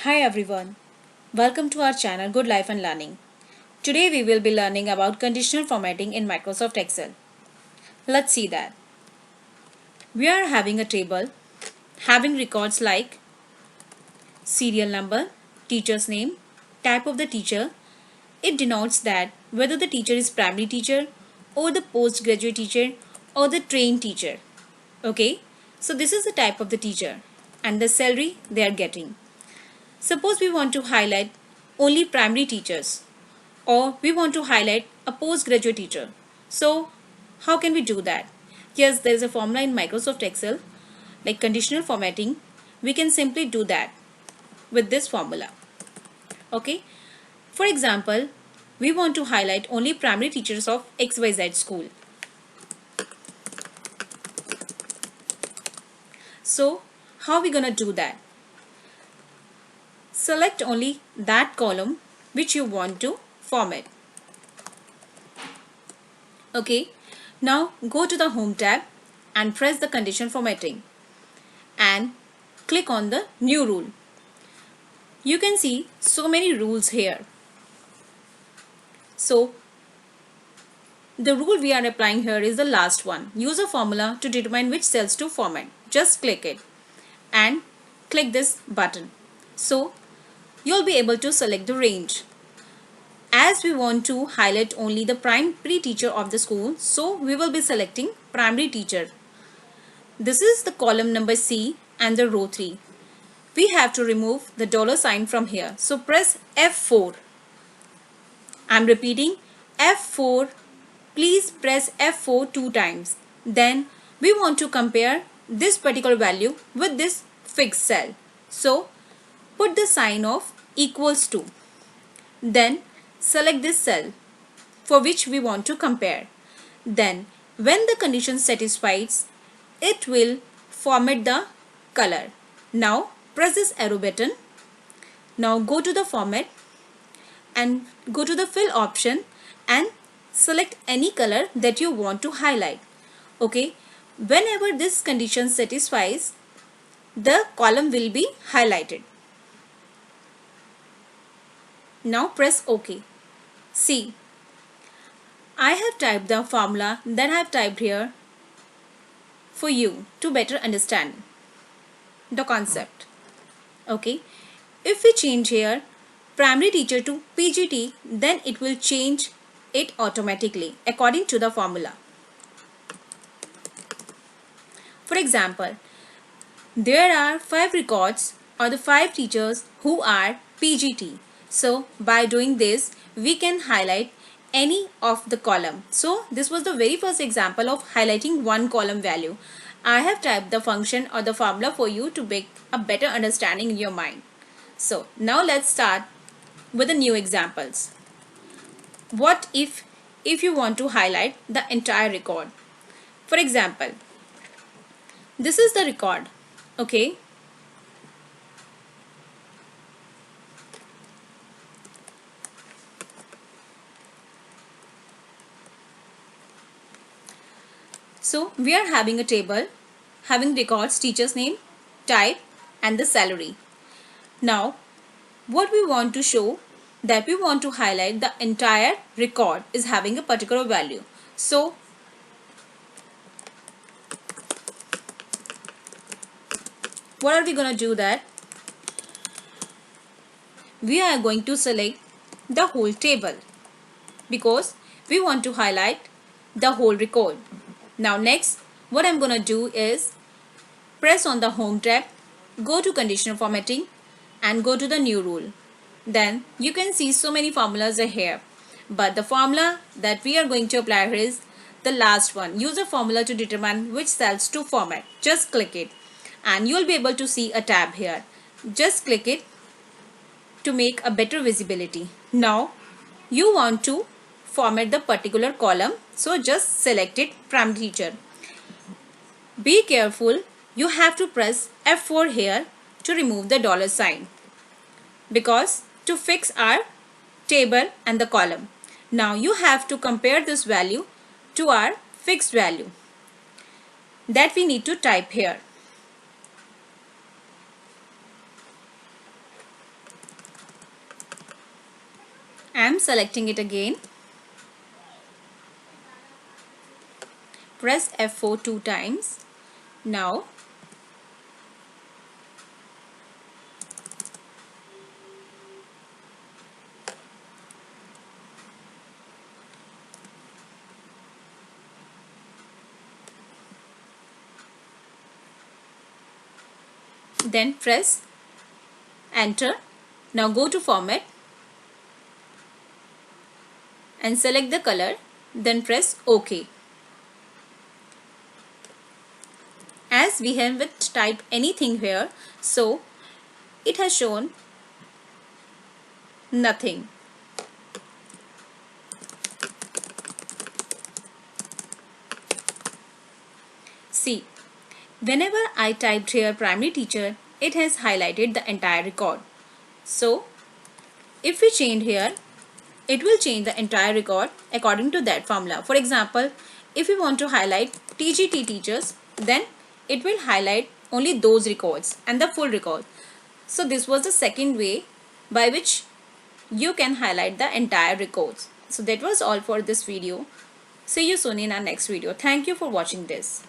Hi everyone, welcome to our channel Good Life and Learning. Today we will be learning about conditional formatting in Microsoft Excel. Let's see that. We are having a table having records like serial number, teacher's name, type of the teacher. It denotes that whether the teacher is primary teacher or the postgraduate teacher or the trained teacher. Okay, so this is the type of the teacher and the salary they are getting. Suppose we want to highlight only primary teachers or we want to highlight a postgraduate teacher. So how can we do that? Yes, there is a formula in Microsoft Excel like conditional formatting. We can simply do that with this formula. Okay. For example, we want to highlight only primary teachers of XYZ school. So how are we gonna do that? Select only that column which you want to format. Okay, now go to the Home tab and press the condition formatting and click on the new rule. You can see so many rules here. So the rule we are applying here is the last one. Use a formula to determine which cells to format. Just click it and click this button. So you'll be able to select the range. As we want to highlight only the primary teacher of the school, so we will be selecting primary teacher. This is the column number C and the row 3. We have to remove the $sign from here. So press F4. I'm repeating F4. Please press F4 2 times. Then we want to compare this particular value with this fixed cell. So put the sign of equals to. Then select this cell for which we want to compare. Then when the condition satisfies, it will format the color. Now press this arrow button. Now go to the format and go to the fill option and select any color that you want to highlight. Okay, whenever this condition satisfies, the column will be highlighted. Now press OK. See, I have typed the formula that I have typed here for you to better understand the concept. Okay, if we change here primary teacher to PGT, then it will change it automatically according to the formula. For example, there are 5 records or the 5 teachers who are PGT. So by doing this, we can highlight any of the column. So this was the very first example of highlighting one column value. I have typed the function or the formula for you to make a better understanding in your mind. So now let's start with the new examples. What if you want to highlight the entire record? For example, this is the record. Okay, so we are having a table having records, teacher's name, type and the salary. Now what we want to show that we want to highlight the entire record is having a particular value. So what are we going to do that? We are going to select the whole table because we want to highlight the whole record. Now next, what I'm going to do is press on the Home tab, go to conditional formatting and go to the new rule. Then you can see so many formulas are here. But the formula that we are going to apply here is the last one. Use a formula to determine which cells to format. Just click it and you'll be able to see a tab here. Just click it to make a better visibility. Now you want to format the particular column, so just select it, primary teacher. Be careful, you have to press F4 here to remove the $sign because to fix our table and the column. Now you have to compare this value to our fixed value that we need to type here. I'm selecting it again. Press F4 two times. Now then press enter. Now go to format and select the color, then press OK. As we haven't typed anything here, so it has shown nothing. See, whenever I typed here primary teacher, it has highlighted the entire record. So if we change here, it will change the entire record according to that formula. For example, if we want to highlight TGT teachers, then it will highlight only those records and the full record. So this was the second way by which you can highlight the entire records. So that was all for this video. See you soon in our next video. Thank you for watching this.